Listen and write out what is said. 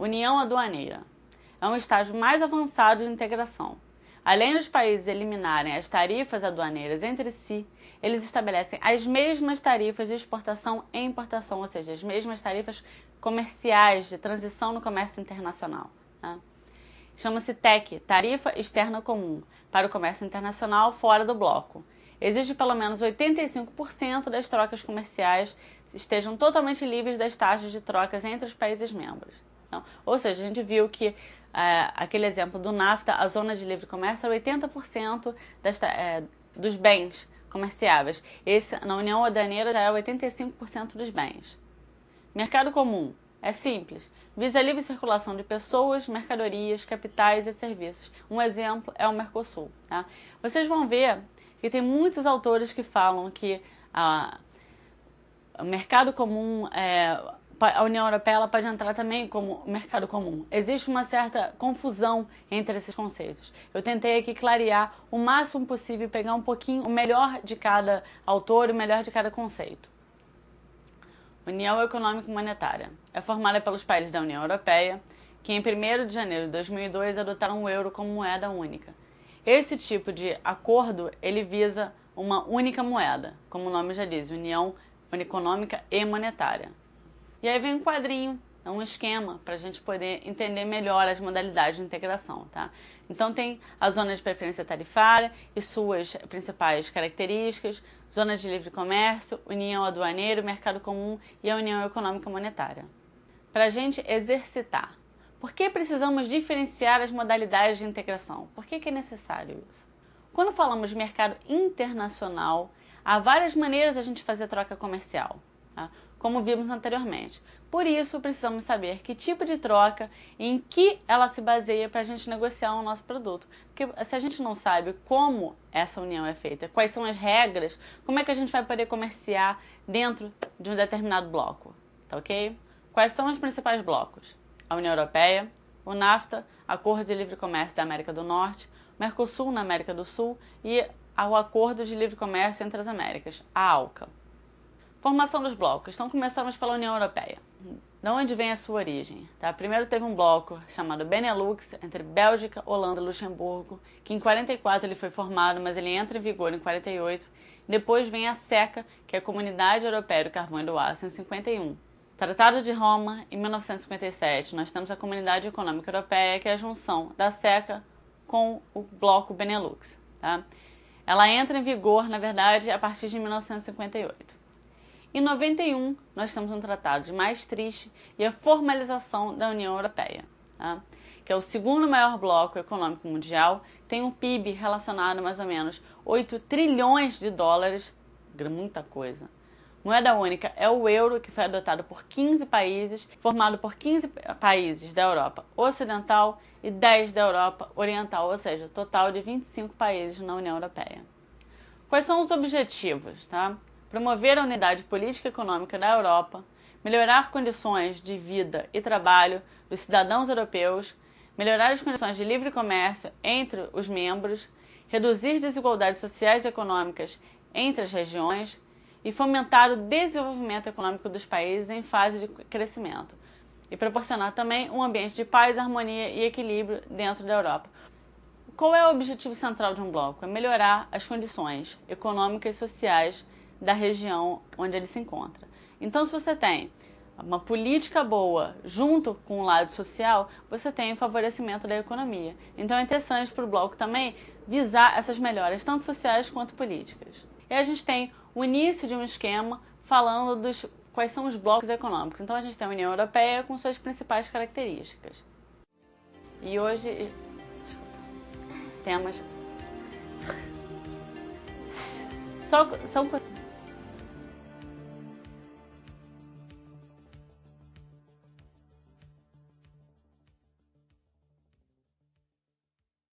União Aduaneira. É um estágio mais avançado de integração. Além dos países eliminarem as tarifas aduaneiras entre si, eles estabelecem as mesmas tarifas de exportação e importação, ou seja, as mesmas tarifas comerciais de transição no comércio internacional. Né? Chama-se TEC, Tarifa Externa Comum, para o comércio internacional fora do bloco. Exige pelo menos 85% das trocas comerciais estejam totalmente livres das taxas de trocas entre os países membros. Então, ou seja, a gente viu que aquele exemplo do NAFTA, a zona de livre comércio, é 80% dos bens comerciáveis. Esse, na União Aduaneira, já é 85% dos bens. Mercado comum. É simples. Visa a livre circulação de pessoas, mercadorias, capitais e serviços. Um exemplo é o Mercosul. Tá? Vocês vão ver que tem muitos autores que falam que o mercado comum, a União Europeia ela pode entrar também como mercado comum. Existe uma certa confusão entre esses conceitos. Eu tentei aqui clarear o máximo possível e pegar um pouquinho o melhor de cada autor e o melhor de cada conceito. União Econômica e Monetária. É formada pelos países da União Europeia, que em 1º de janeiro de 2002 adotaram o euro como moeda única. Esse tipo de acordo, ele visa uma única moeda, como o nome já diz, União Econômica e Monetária. E aí vem um quadrinho, um esquema, para a gente poder entender melhor as modalidades de integração, tá? Então tem a zona de preferência tarifária e suas principais características, zona de livre comércio, união aduaneira, mercado comum e a união econômica monetária. Para a gente exercitar, por que precisamos diferenciar as modalidades de integração? Por que é necessário isso? Quando falamos de mercado internacional, há várias maneiras de a gente fazer troca comercial, tá? Como vimos anteriormente. Por isso, precisamos saber que tipo de troca e em que ela se baseia para a gente negociar o nosso produto. Porque se a gente não sabe como essa união é feita, quais são as regras, como é que a gente vai poder comerciar dentro de um determinado bloco, tá ok? Quais são os principais blocos? A União Europeia, o NAFTA, Acordo de Livre Comércio da América do Norte, o Mercosul na América do Sul e o Acordo de Livre Comércio entre as Américas, a ALCA. Formação dos blocos. Então começamos pela União Europeia. De onde vem a sua origem? Tá? Primeiro teve um bloco chamado Benelux, entre Bélgica, Holanda e Luxemburgo, que em 44 ele foi formado, mas ele entra em vigor em 48. Depois vem a CECA, que é a Comunidade Europeia do Carvão e do Aço, em 51. Tratado de Roma, em 1957, nós temos a Comunidade Econômica Europeia, que é a junção da CECA com o bloco Benelux. Tá? Ela entra em vigor, na verdade, a partir de 1958. Em 91, nós temos um tratado de Maastricht e a formalização da União Europeia, tá? Que é o segundo maior bloco econômico mundial, tem um PIB relacionado a mais ou menos 8 trilhões de dólares, muita coisa. Moeda única é o euro, que foi adotado por 15 países, formado por 15 países da Europa Ocidental e 10 da Europa Oriental, ou seja, total de 25 países na União Europeia. Quais são os objetivos, tá? Promover a unidade política e econômica da Europa, melhorar condições de vida e trabalho dos cidadãos europeus, melhorar as condições de livre comércio entre os membros, reduzir desigualdades sociais e econômicas entre as regiões e fomentar o desenvolvimento econômico dos países em fase de crescimento e proporcionar também um ambiente de paz, harmonia e equilíbrio dentro da Europa. Qual é o objetivo central de um bloco? É melhorar as condições econômicas e sociais da região onde ele se encontra. Então, se você tem uma política boa junto com o lado social, você tem o favorecimento da economia. Então, é interessante para o bloco também visar essas melhoras, tanto sociais quanto políticas. E a gente tem o início de um esquema falando dos quais são os blocos econômicos. Então, a gente tem a União Europeia com suas principais características. E hoje temos... São